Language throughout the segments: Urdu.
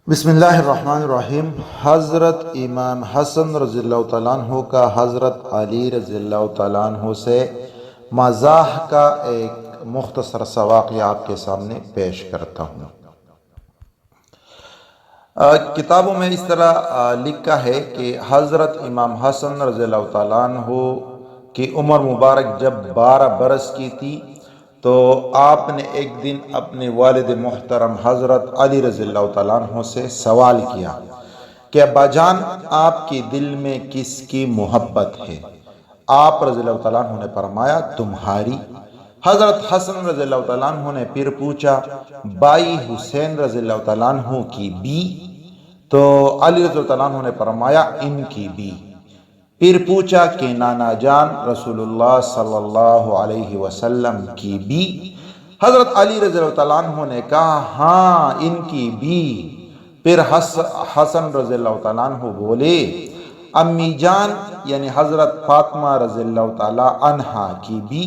بسم اللہ الرحمن الرحیم۔ حضرت امام حسن رضی اللہ تعالیٰ عنہ کا حضرت علی رضی اللہ تعالیٰ عنہ سے مزاح کا ایک مختصر سا واقعہ آپ کے سامنے پیش کرتا ہوں۔ کتابوں میں اس طرح لکھا ہے کہ حضرت امام حسن رضی اللہ تعالیٰ عنہ کی عمر مبارک جب 12 برس کی تھی تو آپ نے ایک دن اپنے والد محترم حضرت علی رضی اللہ تعالیٰ عنہ سے سوال کیا کہ ابا جان، آپ کے دل میں کس کی محبت ہے؟ آپ رضی اللہ تعالیٰ عنہ نے فرمایا تمہاری۔ حضرت حسن رضی اللہ تعالیٰ عنہ نے پھر پوچھا بھائی حسین رضی اللہ تعالیٰ عنہ کی بھی؟ تو علی رضی اللہ تعالیٰ عنہ نے فرمایا ان کی بھی۔ پھر پوچھا کہ نانا جان رسول اللہ صلی اللہ علیہ وسلم کی بھی؟ حضرت علی رضی اللہ تعالیٰ عنہ نے کہا ہاں ان کی بھی۔ پھر حسن رضی اللہ تعالیٰ عنہ بولے امی جان یعنی حضرت فاطمہ رضی اللہ تعالیٰ عنہا کی بھی؟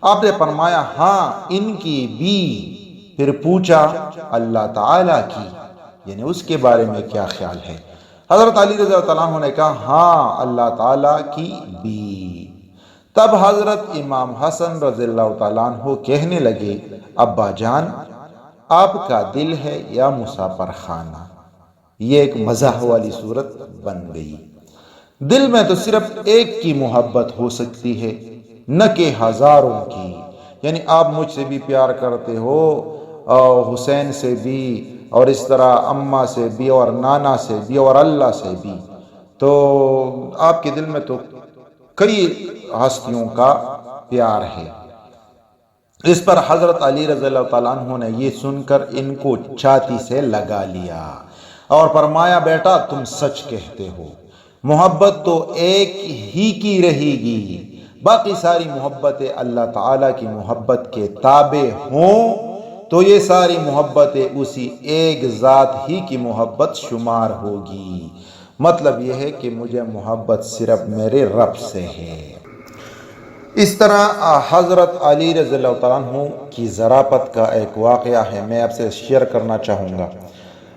آپ نے فرمایا ہاں ان کی بھی۔ پھر پوچھا اللہ تعالیٰ کی یعنی اس کے بارے میں کیا خیال ہے؟ حضرت علی رضی اللہ تعالیٰ عنہ نے کہا ہاں اللہ تعالیٰ کی بھی۔ تب حضرت امام حسن رضی اللہ تعالیٰ عنہ کہنے لگے ابا جان، آپ کا دل ہے یا مسافر خانہ؟ یہ ایک مزاح والی صورت بن گئی۔ دل میں تو صرف ایک کی محبت ہو سکتی ہے، نہ کہ ہزاروں کی۔ یعنی آپ مجھ سے بھی پیار کرتے ہو اور حسین سے بھی، اور اس طرح اماں سے بھی، اور نانا سے بھی، اور اللہ سے بھی، تو آپ کے دل میں تو کئی ہستیوں کا پیار ہے۔ اس پر حضرت علی رضی اللہ تعالیٰ عنہ نے یہ سن کر ان کو چھاتی سے لگا لیا اور فرمایا بیٹا تم سچ کہتے ہو، محبت تو ایک ہی کی رہے گی، باقی ساری محبتیں اللہ تعالیٰ کی محبت کے تابع ہوں تو یہ ساری محبتیں اسی ایک ذات ہی کی محبت شمار ہوگی۔ مطلب یہ ہے کہ مجھے محبت صرف میرے رب سے ہے۔ اس طرح حضرت علی رضی اللہ تعالیٰ عنہ کی ظرافت کا ایک واقعہ ہے، میں آپ سے شیئر کرنا چاہوں گا۔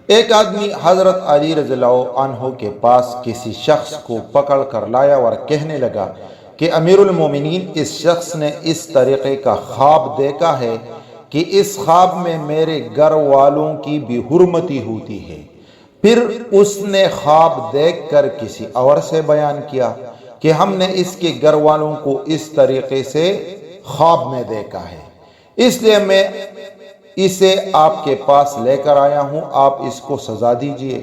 ایک آدمی حضرت علی رضی اللہ عنہ کے پاس کسی شخص کو پکڑ کر لایا اور کہنے لگا کہ امیر المومنین، اس شخص نے اس طریقے کا خواب دیکھا ہے کہ اس خواب میں میرے گھر والوں کی بھی حرمتی ہوتی ہے۔ پھر اس نے خواب دیکھ کر کسی اور سے بیان کیا کہ ہم نے اس کے گھر والوں کو اس طریقے سے خواب میں دیکھا ہے، اس لیے میں اسے آپ کے پاس لے کر آیا ہوں، آپ اس کو سزا دیجئے۔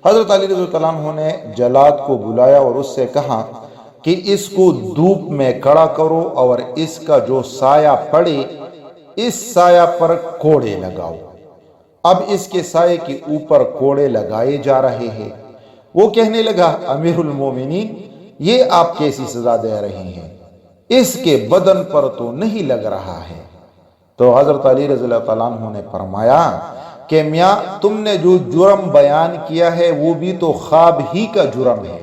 حضرت علی رضی اللہ عنہ نے جلاد کو بلایا اور اس سے کہا کہ اس کو دھوپ میں کھڑا کرو اور اس کا جو سایہ پڑے اس سایہ پر کوڑے لگاؤ۔ اب اس کے سائے کے اوپر کوڑے لگائے جا رہے ہیں۔ وہ کہنے لگا امیر المومنین، یہ آپ کیسی سزا دے رہے ہیں؟ اس کے بدن پر تو نہیں لگ رہا ہے۔ تو حضرت علی رضی اللہ تعالیٰ عنہ نے فرمایا کہ میاں تم نے جو جرم بیان کیا ہے وہ بھی تو خواب ہی کا جرم ہے،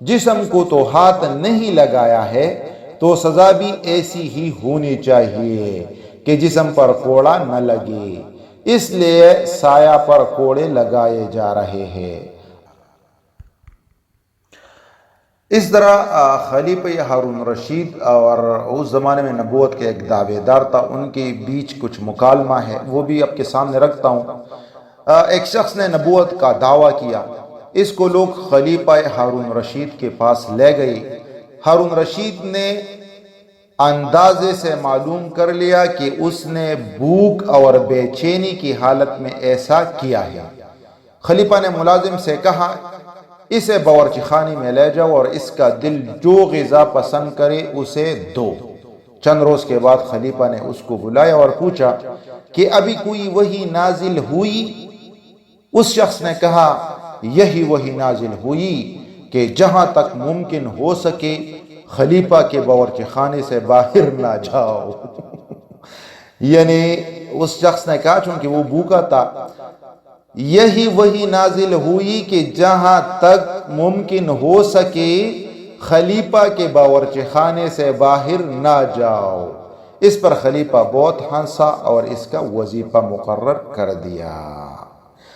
جسم کو تو ہاتھ نہیں لگایا ہے تو سزا بھی ایسی ہی ہونی چاہیے کہ جسم پر کوڑا نہ لگے، اس لیے سایہ پر کوڑے لگائے جا رہے ہیں۔ اس طرح خلیفہ ہارون رشید اور اس زمانے میں نبوت کے ایک دعوے دار تھا، ان کے بیچ کچھ مکالمہ ہے، وہ بھی آپ کے سامنے رکھتا ہوں۔ ایک شخص نے نبوت کا دعویٰ کیا، اس کو لوگ خلیفہ ہارون رشید کے پاس لے گئے۔ ہارون رشید نے اندازے سے معلوم کر لیا کہ اس نے بھوک اور بے چینی کی حالت میں ایسا کیا ہے۔ خلیفہ نے ملازم سے کہا اسے باورچی خانے میں لے جاؤ اور اس کا دل جو غذا پسند کرے اسے دو۔ چند روز کے بعد خلیفہ نے اس کو بلایا اور پوچھا کہ ابھی کوئی وحی نازل ہوئی؟ اس شخص نے کہا یہی وحی نازل ہوئی کہ جہاں تک ممکن ہو سکے خلیفہ کے باورچی خانے سے باہر نہ جاؤ۔ یعنی اس شخص نے کہا چونکہ وہ بھوکا تھا، یہی وہی نازل ہوئی کہ جہاں تک ممکن ہو سکے خلیفہ کے باورچی خانے سے باہر نہ جاؤ۔ اس پر خلیفہ بہت ہنسا اور اس کا وظیفہ مقرر کر دیا۔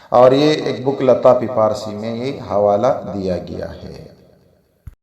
اور یہ ایک بک لطافی فارسی میں یہ حوالہ دیا گیا ہے۔